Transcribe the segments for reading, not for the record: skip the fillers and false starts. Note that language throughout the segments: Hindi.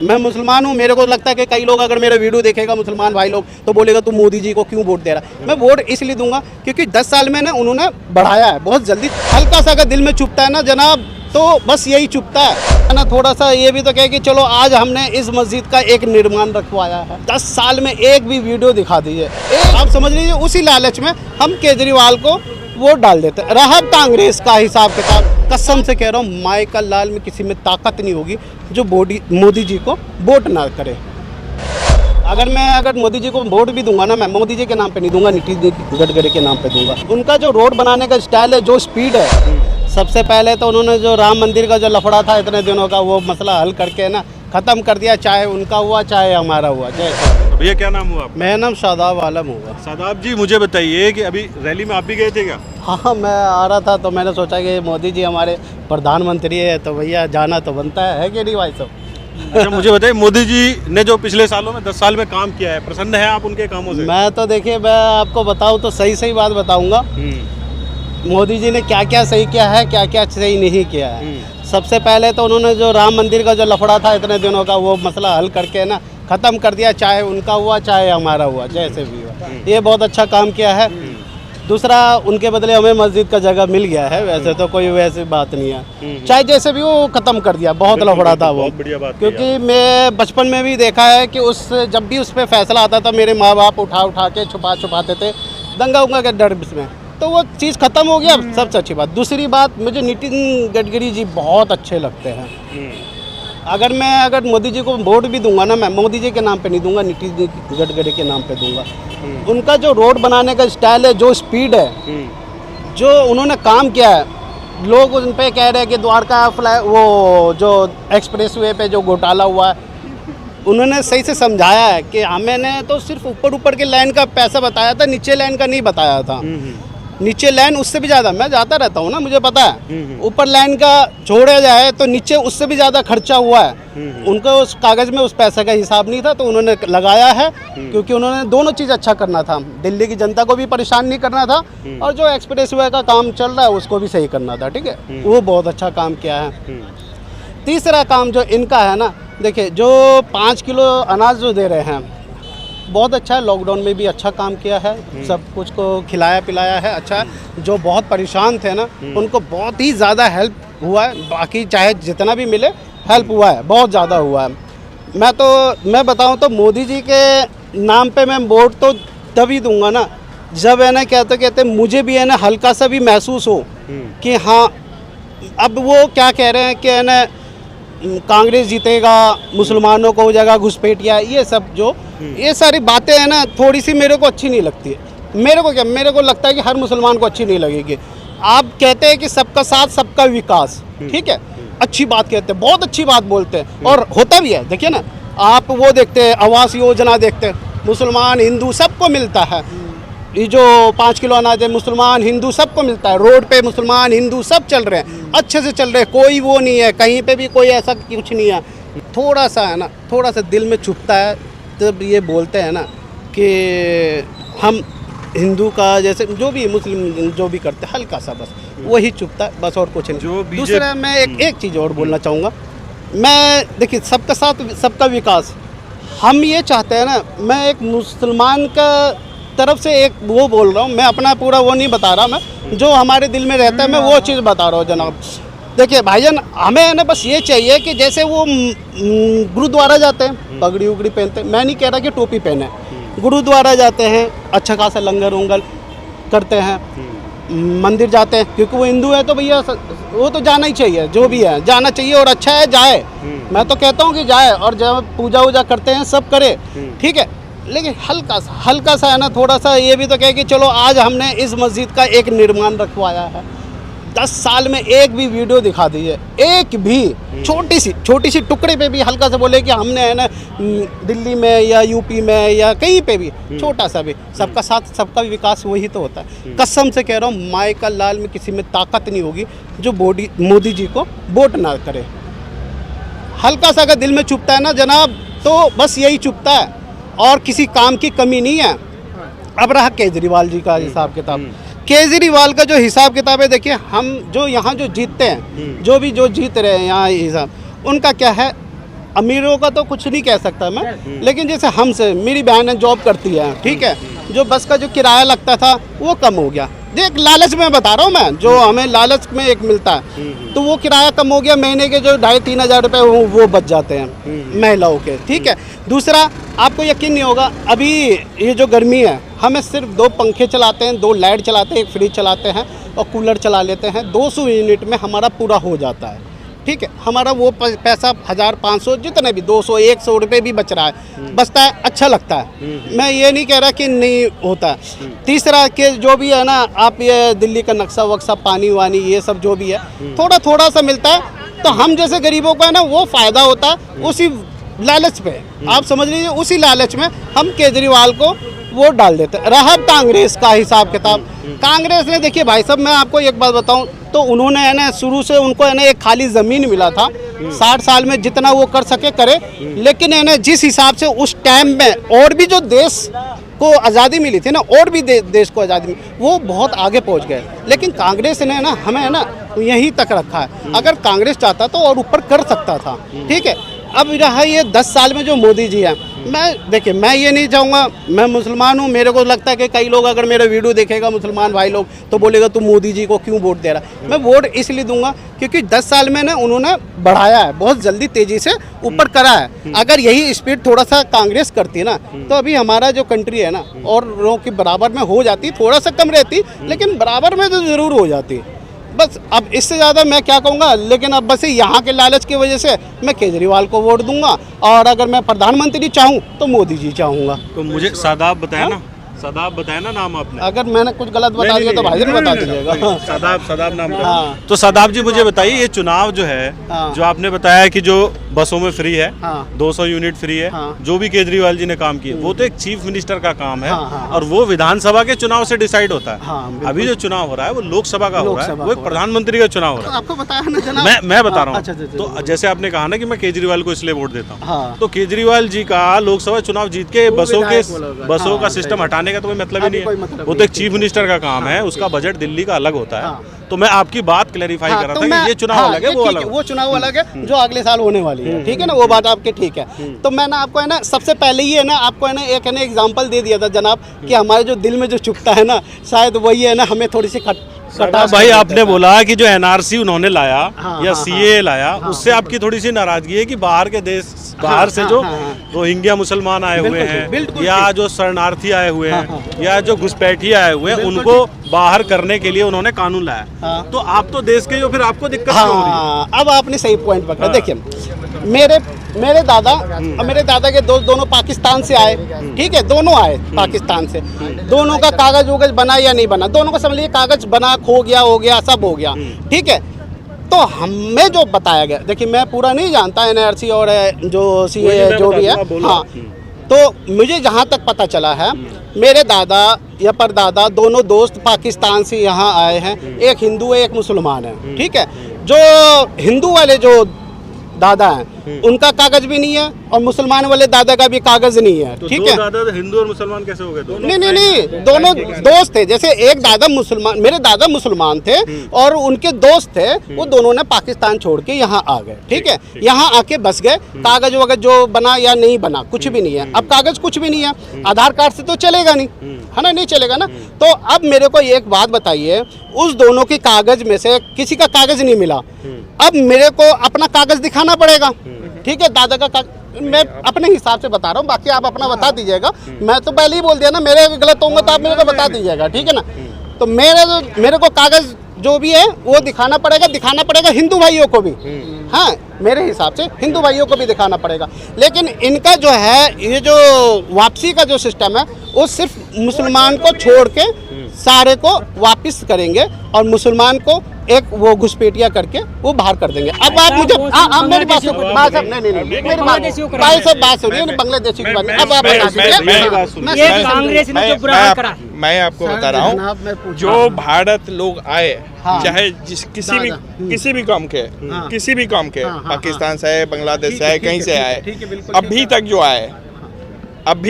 मैं मुसलमान हूँ, मेरे को लगता है कि कई लोग अगर मेरा वीडियो देखेगा मुसलमान भाई लोग तो बोलेगा तू मोदी जी को क्यों वोट दे रहा है। मैं वोट इसलिए दूंगा क्योंकि 10 साल में ना उन्होंने बढ़ाया है बहुत जल्दी। हल्का सा अगर दिल में चुभता है ना जनाब तो बस यही चुभता है ना। थोड़ा सा ये भी तो कहे कि चलो आज हमने इस मस्जिद का एक निर्माण रखवाया है। 10 साल में एक भी वीडियो दिखा दीजिए, आप समझ लीजिए उसी लालच में हम केजरीवाल को वोट डाल देते। रहा कांग्रेस का हिसाब किताब, कसम से कह रहा हूँ माई का लाल में किसी में ताकत नहीं होगी जो मोदी जी को वोट ना करे। अगर मोदी जी को वोट भी दूंगा ना, मैं मोदी जी के नाम पे नहीं दूंगा, नितिन गडकरी के नाम पे दूंगा। उनका जो रोड बनाने का स्टाइल है, जो स्पीड है, सबसे पहले तो उन्होंने जो राम मंदिर का जो लफड़ा था इतने दिनों का वो मसला हल करके ना ख़त्म कर दिया, चाहे उनका हुआ चाहे हमारा हुआ। जय भैया क्या नाम हुआ आपका? मेरा नाम शादाब आलम हुआ। शादाब जी मुझे बताइए कि अभी रैली में आप भी गए थे क्या? हाँ, मैं आ रहा था तो मैंने सोचा कि मोदी जी हमारे प्रधानमंत्री है तो भैया जाना तो बनता है कि नहीं भाई साहब। अच्छा मुझे बताइए, मोदी जी ने जो पिछले सालों में 10 साल में काम किया है, प्रसन्न है आप उनके कामों से? मैं तो देखिए, मैं आपको बताऊं तो सही बात बताऊंगा। मोदी जी ने क्या क्या सही किया है, क्या क्या सही नहीं किया है। सबसे पहले तो उन्होंने जो राम मंदिर का जो लफड़ा था इतने दिनों का वो मसला हल करके ना ख़त्म कर दिया, चाहे उनका हुआ चाहे हमारा हुआ, जैसे भी हुआ। ये बहुत अच्छा काम किया है। दूसरा, उनके बदले हमें मस्जिद का जगह मिल गया है, वैसे तो कोई वैसी बात नहीं है। चाहे जैसे भी वो ख़त्म कर दिया, बहुत लफड़ा था वो। बढ़िया बात। क्योंकि मैं बचपन में भी देखा है कि जब भी उस पर फैसला आता था मेरे माँ बाप उठा के छुपाते थे दंगा उंगा के डर में, तो वो चीज़ ख़त्म हो गया, सबसे अच्छी बात। दूसरी बात, मुझे नितिन गडकरी जी बहुत अच्छे लगते हैं। अगर मोदी जी को वोट भी दूंगा ना, मैं मोदी जी के नाम पे नहीं दूंगा, नितिन गडकरी के नाम पे दूंगा। उनका जो रोड बनाने का स्टाइल है, जो स्पीड है, जो उन्होंने काम किया है, लोग उन पे कह रहे हैं कि द्वारका वो जो एक्सप्रेस वे पे जो घोटाला हुआ है, उन्होंने सही से समझाया है कि हमें तो सिर्फ ऊपर के लाइन का पैसा बताया था, नीचे लाइन का नहीं बताया था। नीचे लाइन उससे भी ज़्यादा, मैं जाता रहता हूँ ना, मुझे पता है। ऊपर लाइन का छोड़ा जाए तो नीचे उससे भी ज़्यादा खर्चा हुआ है। उनको उस कागज़ में उस पैसे का हिसाब नहीं था तो उन्होंने लगाया है, क्योंकि उन्होंने दोनों चीज़ अच्छा करना था। दिल्ली की जनता को भी परेशान नहीं करना था और जो एक्सप्रेस वे का काम चल रहा है उसको भी सही करना था, ठीक है। वो बहुत अच्छा काम किया है। तीसरा काम जो इनका है ना, देखिए जो 5 किलो अनाज जो दे रहे हैं बहुत अच्छा है। लॉकडाउन में भी अच्छा काम किया है, सब कुछ को खिलाया पिलाया है, अच्छा है। जो बहुत परेशान थे ना उनको बहुत ही ज़्यादा हेल्प हुआ है। बाकी चाहे जितना भी मिले हेल्प हुआ है, बहुत ज़्यादा हुआ है। मैं बताऊं तो मोदी जी के नाम पे मैं वोट तो तभी दूंगा ना जब है ना कहते मुझे भी है ना हल्का सा भी महसूस हो कि हाँ अब वो क्या कह रहे हैं कि है ना कांग्रेस जीतेगा, मुसलमानों को हो जाएगा घुसपैठिया, ये सब जो ये सारी बातें हैं ना थोड़ी सी मेरे को अच्छी नहीं लगती है। मेरे को लगता है कि हर मुसलमान को अच्छी नहीं लगेगी। आप कहते हैं कि सबका साथ सबका विकास, ठीक है, अच्छी बात कहते हैं, बहुत अच्छी बात बोलते हैं और होता भी है। देखिए ना, आप वो देखते हैं आवास योजना देखते हैं, मुसलमान हिंदू सबको मिलता है। ये जो 5 किलो अनाज है मुसलमान हिंदू सबको मिलता है। रोड पे मुसलमान हिंदू सब चल रहे हैं, अच्छे से चल रहे हैं, कोई वो नहीं है, कहीं पे भी कोई ऐसा कुछ नहीं है। थोड़ा सा है ना, थोड़ा सा दिल में चुभता है तब ये बोलते हैं ना कि हम हिंदू का जैसे जो भी मुस्लिम जो भी करते हैं हल्का सा, बस वही चुभता है, बस और कुछ नहीं। दूसरा मैं एक चीज़ और बोलना चाहूँगा। मैं देखिए सबका साथ सबका विकास हम ये चाहते हैं ना। मैं एक मुसलमान का तरफ से एक वो बोल रहा हूँ, मैं अपना पूरा वो नहीं बता रहा, मैं जो हमारे दिल में रहता है मैं वो चीज़ बता रहा हूँ जनाब। देखिए भाईजान, हमें है ना बस ये चाहिए कि जैसे वो गुरुद्वारा जाते हैं पगड़ी उगड़ी पहनते हैं, मैं नहीं कह रहा कि टोपी पहने, गुरुद्वारा जाते हैं अच्छा खासा लंगर उंगल करते हैं, मंदिर जाते हैं, क्योंकि वो हिंदू है तो भैया वो तो जाना ही चाहिए, जो भी है जाना चाहिए और अच्छा है जाए। मैं तो कहता हूँ कि जाए और जब पूजा वूजा करते हैं सब करे, ठीक है। लेकिन हल्का सा है ना, थोड़ा सा ये भी तो कहे कि चलो आज हमने इस मस्जिद का एक निर्माण रखवाया है। 10 साल में एक भी वीडियो दिखा दीजिए, एक भी छोटी सी टुकड़े पे भी हल्का सा बोले कि हमने है ना दिल्ली में या यूपी में या कहीं पे भी छोटा सा भी, सबका साथ सबका विकास वही तो होता है। कसम से कह रहा हूँ माई का लाल में किसी में ताकत नहीं होगी जो मोदी जी को वोट ना करे। हल्का सा अगर दिल में चुभता है ना जनाब तो बस यही चुभता है और किसी काम की कमी नहीं है। अब रहा केजरीवाल जी का हिसाब किताब, केजरीवाल का जो हिसाब किताब है, देखिए हम जो यहाँ जो जीतते हैं जो जीत रहे हैं यहाँ हिसाब, उनका क्या है अमीरों का तो कुछ नहीं कह सकता मैं, लेकिन जैसे हमसे मेरी बहन जॉब करती है, ठीक है, जो बस का जो किराया लगता था वो कम हो गया। देख लालच में बता रहा हूँ मैं, जो हमें लालच में एक मिलता है तो वो किराया कम हो गया, महीने के जो 2,500-3 हज़ार रुपये वो बच जाते हैं महिलाओं के, ठीक है। दूसरा, आपको यकीन नहीं होगा, अभी ये जो गर्मी है हमें सिर्फ 2 पंखे चलाते हैं, 2 लाइट चलाते हैं, 1 फ्रिज चलाते हैं और कूलर चला लेते हैं, 200 यूनिट में हमारा पूरा हो जाता है, ठीक है। हमारा वो पैसा 1,500 जितने भी 200-100 रुपये भी बच रहा है, बचता है, अच्छा लगता है। मैं ये नहीं कह रहा कि नहीं होता। तीसरा कि जो भी है ना, आप ये दिल्ली का नक्शा वक्शा, पानी वानी ये सब जो भी है थोड़ा थोड़ा सा मिलता है, तो हम जैसे गरीबों का है ना वो फ़ायदा होता है उसी लालच पे, आप समझ लीजिए उसी लालच में हम केजरीवाल को वोट डाल देते। रहा कांग्रेस का हिसाब किताब, कांग्रेस ने देखिए भाई साहब, मैं आपको एक बात बताऊं तो उन्होंने है ना शुरू से उनको है ना एक खाली ज़मीन मिला था, 60 साल में जितना वो कर सके करे, लेकिन है ना जिस हिसाब से उस टाइम में और भी जो देश को आज़ादी मिली थी ना, और भी देश को आज़ादी मिली, वो बहुत आगे पहुंच गए। लेकिन कांग्रेस ने ना हमें है ना यहीं तक रखा है। अगर कांग्रेस चाहता तो और ऊपर कर सकता था, ठीक है। अब रहा ये 10 साल में जो मोदी जी हैं, मैं देखिए मैं ये नहीं चाहूँगा, मैं मुसलमान हूँ, मेरे को लगता है कि कई लोग अगर मेरा वीडियो देखेगा मुसलमान भाई लोग तो बोलेगा तू मोदी जी को क्यों वोट दे रहा है। मैं वोट इसलिए दूंगा क्योंकि 10 साल में ना उन्होंने बढ़ाया है, बहुत जल्दी तेज़ी से ऊपर करा है। अगर यही स्पीड थोड़ा सा कांग्रेस करती ना तो अभी हमारा जो कंट्री है ना और लोगों की बराबर में हो जाती, थोड़ा सा कम रहती लेकिन बराबर में तो ज़रूर हो जाती। बस अब इससे ज़्यादा मैं क्या कहूँगा, लेकिन अब बस यहाँ के लालच की वजह से मैं केजरीवाल को वोट दूंगा, और अगर मैं प्रधानमंत्री चाहूँ तो मोदी जी चाहूँगा। तो मुझे शादाब बताया ना, शादाब बताया ना नाम आपने, अगर मैंने कुछ गलत बता दिया तो भाईजान बता दीजिएगा। शादाब नाम का। हाँ। तो शादाब जी मुझे बताइए, ये चुनाव जो है, हाँ। जो आपने बताया कि जो बसों में फ्री है, हाँ। 200 यूनिट फ्री है, हाँ। जो भी केजरीवाल जी ने काम किए वो तो एक चीफ मिनिस्टर का काम है, हाँ, हाँ। और वो विधानसभा के चुनाव से डिसाइड होता है। हाँ, अभी जो चुनाव हो रहा है वो लोकसभा का हो रहा है, वो एक प्रधानमंत्री का चुनाव हो रहा है। आपको बताया ना जनाब, मैं बता रहा अच्छा, हूँ। अच्छा, तो जैसे आपने कहा ना कि मैं केजरीवाल को इसलिए वोट देता हूँ, हाँ। तो केजरीवाल जी का लोकसभा चुनाव जीत के बसों का सिस्टम हाँ, हटाने का तो कोई मतलब ही नहीं कोई है। मतलब वो तो एक चीफ मिनिस्टर का काम है, उसका बजट दिल्ली का अलग होता है। हाँ। तो मैं आपकी बात क्लैरिफाई कर रहा तो था कि ये चुनाव अलग है, वो अलग है। वो चुनाव अलग है जो अगले साल होने वाली है, ठीक है ना, वो बात आपकी ठीक है। तो मैंने आपको है ना सबसे पहले ही है ना आपको है ना एक है ना एग्जांपल दे दिया था जनाब कि हमारे जो दिल में जो चुभता है ना, शायद वही है ना हमें थोड़ी सी खटास भाई आपने बोला कि जो एनआरसी उन्होंने लाया हाँ, या हाँ, सीए लाया, उससे आपकी थोड़ी सी नाराजगी है कि बाहर के देश, बाहर से जो रोहिंग्या मुसलमान आए हुए हैं या जो शरणार्थी आए हुए हैं या जो घुसपैठी आए हुए हैं, उनको बाहर करने के लिए उन्होंने कानून लाया। तो आप तो देश के हो, फिर आपको दिक्कत क्यों हो रही है? अब आपने सही पॉइंट पकड़ा। देखिए मेरे दादा और मेरे दादा के दोस्त दोनों पाकिस्तान से आए, ठीक है, दोनों आए पाकिस्तान से। दोनों का कागज वगज बना या नहीं बना, दोनों का समझ लीजिए कागज बना, खो गया, हो गया, सब हो गया, ठीक है। तो हमें जो बताया गया, देखिए मैं पूरा नहीं जानता एनआरसी और जो सीए जो भी है, हाँ, तो मुझे जहाँ तक पता चला है मेरे दादा या परदादा दोनों दोस्त पाकिस्तान से यहाँ आए हैं, एक हिंदू है एक मुसलमान है, ठीक है। जो हिंदू वाले जो दादा हैं उनका कागज भी नहीं है और मुसलमान वाले दादा का भी कागज नहीं है, तो ठीक है। दादा हिंदू और मुसलमान कैसे हो गए? नहीं, दोनों दोस्त थे। जैसे एक दादा मुसलमान, मेरे दादा मुसलमान थे और उनके दोस्त थे, वो दोनों ने पाकिस्तान छोड़ के यहाँ आ गए, ठीक है। यहाँ आके बस गए, कागज वगज जो बना या नहीं बना कुछ भी नहीं है। अब कागज कुछ भी नहीं है, आधार कार्ड से तो चलेगा नहीं, है ना, नहीं चलेगा ना। तो अब मेरे को एक बात बताइए, उस दोनों के कागज में से किसी का कागज नहीं मिला, अब मेरे को अपना कागज दिखाना पड़ेगा, ठीक है। दादा का मैं अपने हिसाब से बता रहा हूँ, बाकी आप अपना बता दीजिएगा। मैं तो पहले ही बोल दिया ना, मेरे गलत होंगे तो आप मेरे को बता दीजिएगा, ठीक है ना। तो मेरे को कागज जो भी है वो दिखाना पड़ेगा हिंदू भाइयों को भी, हाँ, मेरे हिसाब से हिंदू भाइयों को भी दिखाना पड़ेगा। लेकिन इनका जो है ये जो वापसी का जो सिस्टम है वो सिर्फ मुसलमान को छोड़ के सारे को वापस करेंगे और मुसलमान को एक वो घुसपैठिया करके वो बाहर कर देंगे। अब आप मुझे मेरी बात नहीं मेरी बात सब बात सुनिए, बांग्लादेशी की बात। अब आप मैं आपको बता रहा हूँ, जो भारत लोग आए, चाहे किसी भी काम के पाकिस्तान से आए, बांग्लादेश से आए, कहीं से आए, अभी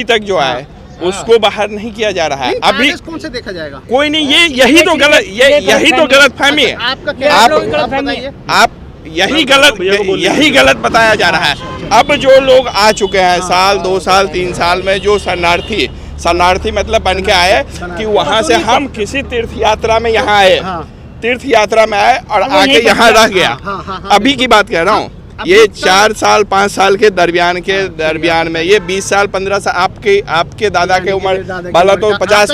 तक जो आए उसको बाहर नहीं किया जा रहा है। अभी कौन से देखा जाएगा? कोई नहीं, यही तो गलत फहमी है। आप यही गलत बताया जा रहा है। अब जो लोग आ चुके हैं साल 2 साल 3 साल में, जो शरणार्थी मतलब बन के आए कि वहाँ से हम किसी तीर्थ यात्रा में यहाँ आए, तीर्थ यात्रा में आए और आके यहाँ रह गया। अभी की बात कह रहा हूँ, ये 4 साल 5 साल के दरमियान में ये 20 साल 15 साल आपके दादा के उम्र वाला तो 50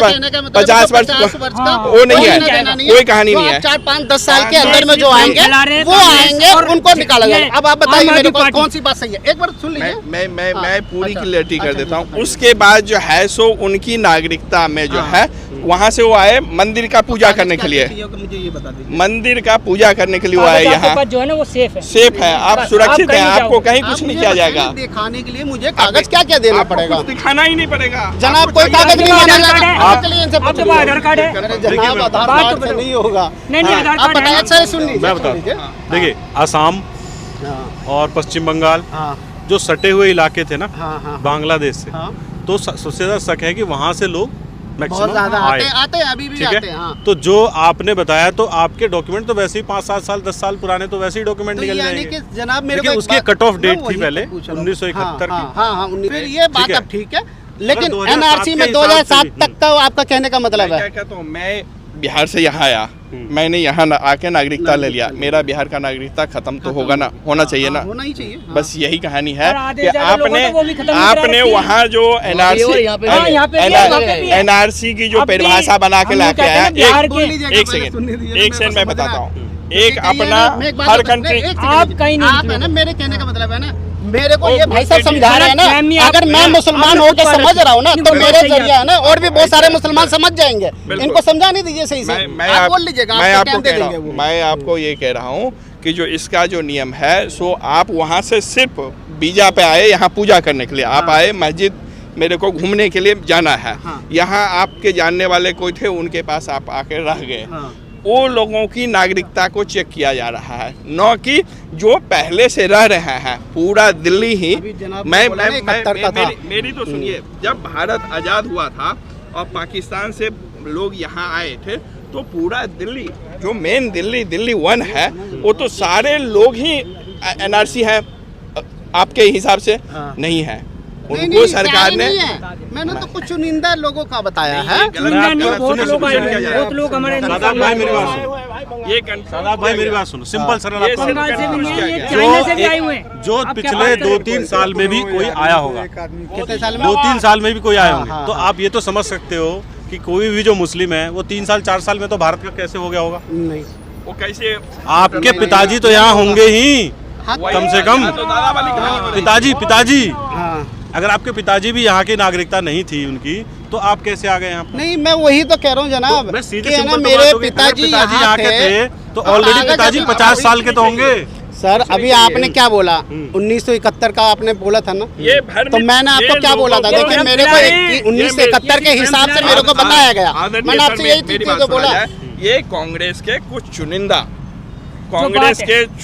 वर्ष वो नहीं है, कोई कहानी नहीं है। 4-5-10 साल के अंदर में जो आएंगे वो आएंगे और उनको निकाला जाएगा। अब आप बताइए मेरे को कौन सी बात सही है, एक बार सुन लीजिए। मैं पूरी क्लियरिटी कर देता हूँ। उसके बाद जो है सो उनकी नागरिकता में जो है वहाँ से वो आए मंदिर का पूजा करने के लिए, मंदिर का पूजा करने के लिए वो आए यहाँ। जो है ना वो सेफ है, आप सुरक्षित हैं, आपको कहीं कुछ नहीं किया जाएगा। दिखाने के लिए मुझे कागज क्या क्या देना पड़ेगा? दिखाना ही नहीं पड़ेगा जनाब, कोई कागज नहीं मांगा जाएगा। आधार कार्ड है जनाब, आधार कार्ड से नहीं होगा। नहीं आधार आप बताइए, अच्छा सुन लीजिए। मैं बता देखिए, असम और पश्चिम बंगाल जो सटे हुए इलाके थे ना बांग्लादेश से, तो सबसे ज्यादा शक है कि वहाँ से लोग बहुत ज्यादा आते हैं, अभी भी आते हैं। तो जो आपने बताया, तो आपके डॉक्यूमेंट तो वैसे ही 5-7 साल 10 साल पुराने, तो वैसे ही डॉक्यूमेंट निकल जाएंगे। जनाब मेरे को उसकी कट ऑफ डेट थी पहले 1971 की। फिर ये बात अब ठीक है, लेकिन एनआरसी में 2007 तक का आपका कहने का मतलब है? क्या कहता हूँ, मैं बिहार से यहाँ आया, मैंने यहाँ आके नागरिकता ले लिया, मेरा बिहार का नागरिकता खत्म तो होगा ना, होना चाहिए ना, होना ही चाहिए। बस यही कहानी है कि आपने वहाँ जो एनआरसी की जो परिभाषा बना के लाके आया। एक सेकंड मैं बताता हूँ। एक अपना हर कंट्री, आप कहीं नहीं है ना, मेरे कहने का मतलब है ना, मेरे को ये भाई साहब समझा रहे हैं ना, अगर मैं मुसलमान होकर समझ रहा हूँ ना, तो मेरे जरिए है ना और भी बहुत सारे मुसलमान समझ जाएंगे। इनको समझाने दीजिए सही से, आप बोल लीजिएगा, मैं आपको ये कह रहा हूँ कि जो इसका जो नियम है, सो आप वहाँ से सिर्फ वीजा पे आए, यहाँ पूजा करने के लिए आप आए, मस्जिद मेरे को घूमने के लिए जाना है, यहाँ आपके जानने वाले कोई थे, उनके पास आप आके रह गए, वो लोगों की नागरिकता को चेक किया जा रहा है, न कि जो पहले से रह रहे हैं। पूरा दिल्ली ही मेरी तो सुनिए, जब भारत आज़ाद हुआ था और पाकिस्तान से लोग यहाँ आए थे, तो पूरा दिल्ली जो मेन दिल्ली 1 है, वो तो सारे लोग ही एनआरसी है। आपके हिसाब से नहीं है, उनको सरकार ने, मैंने तो कुछ चुनिंदा लोगों का बताया है। बहुत लोग हमारे भाई मेरी बात सुनो, सिंपल सरल। जो पिछले 2-3 साल में भी कोई आया होगा, कितने साल में? 2-3 साल में भी कोई आया होगा, तो आप ये तो समझ सकते हो कि कोई भी जो मुस्लिम है वो 3 साल 4 साल में तो भारत का कैसे हो गया होगा? नहीं, वो कैसे? आपके पिताजी तो यहाँ होंगे ही, कम से कम पिताजी। अगर आपके पिताजी भी यहाँ की नागरिकता नहीं थी उनकी, तो आप कैसे आ गए यहाँ? नहीं, मैं वही तो कह रहा हूँ जनाब, तो मेरे पिताजी यहाँ के थे, तो ऑलरेडी पिताजी 50 साल के तो होंगे। सर अभी आपने क्या बोला, 1971 का आपने बोला था ना, तो मैंने आपको क्या बोला था? देखिए मेरे को 1971 के हिसाब से मेरे को बताया गया, मैंने आपसे यही चीज तो बोला। ये कांग्रेस के कुछ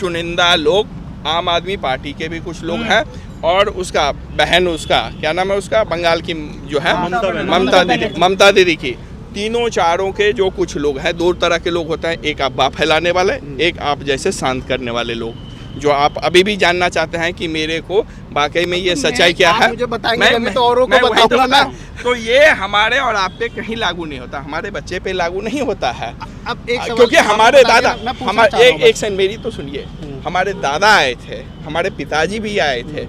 चुनिंदा लोग, आम आदमी पार्टी के भी कुछ लोग हैं, और उसका बहन, उसका क्या नाम है, उसका बंगाल की जो है ममता दीदी की, तीनों चारों के जो कुछ लोग हैं, 2 तरह के लोग होते हैं। एक अफवाह फैलाने वाले, एक आप जैसे शांत करने वाले लोग, जो आप अभी भी जानना चाहते हैं कि मेरे को वाकई में ये सच्चाई क्या है, मुझे बताएंगे, मैं तो औरों को बताऊंगा मैं। तो ये हमारे और आप पे कहीं लागू नहीं होता, हमारे बच्चे पे लागू नहीं होता है। अब क्योंकि हमारे दादा, एक सेकंड मेरी तो सुनिए, हमारे दादा आए थे, हमारे पिताजी भी आए थे,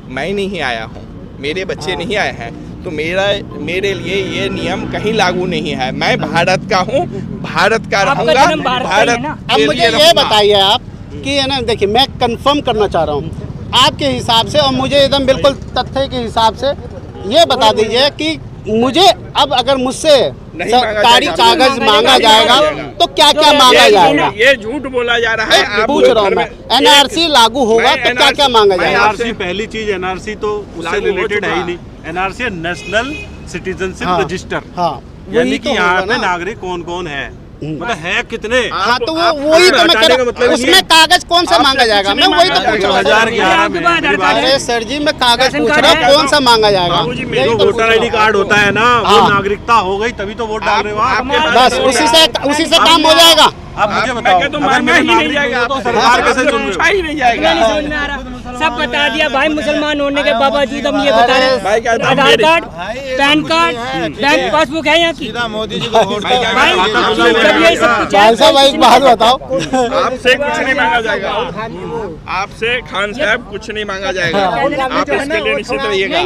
मैं नहीं आया हूँ, मेरे बच्चे नहीं आए हैं, तो मेरे लिए ये नियम कहीं लागू नहीं है। मैं भारत का हूँ, भारत का रहूँगा, भारत। अब मुझे ये बताइए आप कि है ना, देखिए मैं कंफर्म करना चाह रहा हूँ आपके हिसाब से, और मुझे एकदम बिल्कुल तथ्य के हिसाब से ये बता दीजिए कि मुझे अब अगर मुझसे सरकारी कागज मांगा जाएगा तो क्या क्या मांगा जाएगा? ये झूठ बोला जा रहा है। पूछ रहा हूँ मैं, एनआरसी लागू होगा तो क्या क्या मांगा जाएगा? एनआरसी पहली चीज, एनआरसी तो उससे रिलेटेड है ही नहीं। एनआरसी है नेशनल सिटीजनशिप रजिस्टर, यानी कि यहाँ पे नागरिक कौन कौन है, मतलब है कितने। हाँ तो वही तो मैं कह रहा हूँ, उसमें कागज कौन सा मांगा जाएगा? मैं वही तो पूछ रहा हूँ। अरे सर जी मैं कागज पूछ रहा हूँ, कौन सा मांगा जाएगा? जो वोटर आईडी कार्ड होता है ना, वो नागरिकता हो गई तभी तो वोट डाल रहे हो आप। बस उसी से काम हो जाएगा। आप मुझे बताओ, तो अगर मांगा मेरे ही नहीं नागरिक जाएगा, हो तो सरकार कैसे चुन रही पूछा ही नहीं जाएगा। नहीं समझ में आ रहा, सब बता दिया भाई। मुसलमान होने के बावजूद हम ये बता रहे भाई क्या हैं, Aadhaar card, PAN card, bank passbook है यहाँ की मोदी जी को वोट भाई, जब यही सब कुछ है, भाई साहब एक बात बताओ, आपसे कुछ नहीं मांगा जाएगा, आपसे खान साहब कुछ नहीं मांगा जाएगा, आप इसके लिए निश्चित रहिएगा।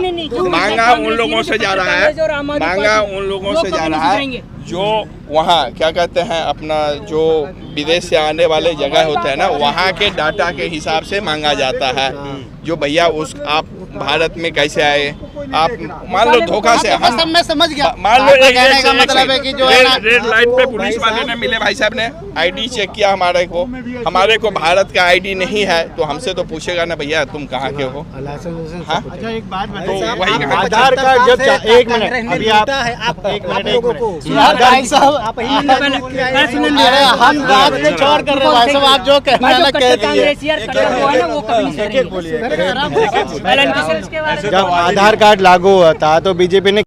मांगा उन लोगों से जा रहा है, मांगा उन लोगों से जा रहा है जो वहाँ क्या कहते हैं अपना जो विदेश से आने वाले जगह होते हैं ना, वहाँ के डाटा के हिसाब से मांगा जाता है। जो भैया उस आप भारत में कैसे आए, आप मान लो धोखा से हम सब मैं समझ गया। मान लो आपका एक कहने का मतलब है कि जो है ना, रेड लाइट पे पुलिस वाले ने मिले, भाई साहब ने आईडी चेक किया हमारे को भारत का आईडी नहीं है तो हमसे तो पूछेगा ना भैया तुम कहाँ के हो। हाँ? अच्छा एक बात तो बताइए, वही आधार कार्ड जब एक मिनट अभी आप एक मिनट भाई साहब, अरे हम बात कुछ और कर रहे हैं भाई साहब, आप जो कहना है ना कह दीजिए। वो कभी नहीं जब आधार कार्ड लागू हुआ था तो बीजेपी ने